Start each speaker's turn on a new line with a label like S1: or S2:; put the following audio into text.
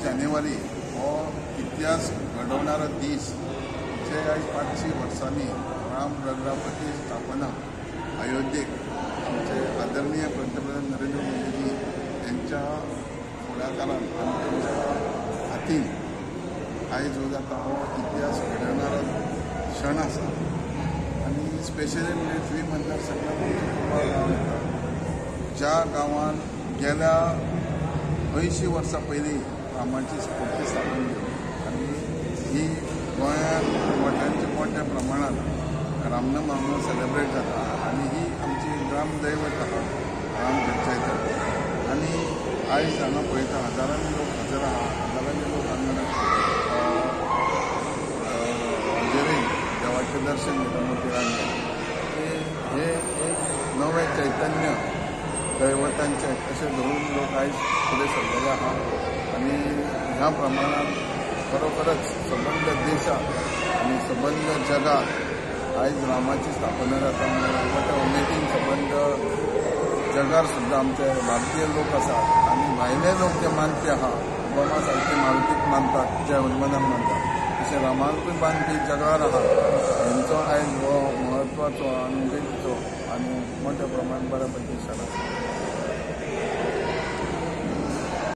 S1: जानेवारी हो इतिहास घडवणारा दीस जे आज 500 वर्सांनी राम रगरापती स्थापना अयोध्येक आमचे आदरणीय पंतप्रधान नरेंद्र मोदीजी यांच्या फुडाकारान आनी त्यांच्या हातीन आयज हो जाता हो इतिहास घडवणारा क्षण आसा आनी स्पेशली म्हणजे तुवें मतदारसंघात ज्या गांवान गेल्या 80 वर्सां पयलीं रामाची स्फूर्ती स्थापन केली आनी ही गोंयांत मोठ्या प्रमाणात रामनवमी सेलिब्रेट जाता आनी ही आमची ग्रामदैवत आसा राम पंचायत आनी आयज हांगा पळयता हजारांनी लोक हजर आहा हजारांनी लोक हांगा हजेरेन देवाचें दर्शन घेता मोठ्या हे एक नवें चैतन्य दैवतांचे अशें धरून लोक आयज फुडें सरलेले आहा आनी ह्या प्रमाणात खरोखरच सबंद देशात आनी सबंद जगात आयज रामाची स्थापना जाता मोठ्या उमेदीन सबंद जगार सुद्दां आमचे भारतीय लोक आसात आनी भायले लोक जे मानपी आहा ओबामा सारके मारुतीक मानतात जे हनुमानाक मानतात तशें रामाकूय मानपी जगार आहा हेंचो आयज हो म्हत्वाचो आनी उमेदीचो आनी मोठ्या प्रमाणात बऱ्या पैकी सण आसा.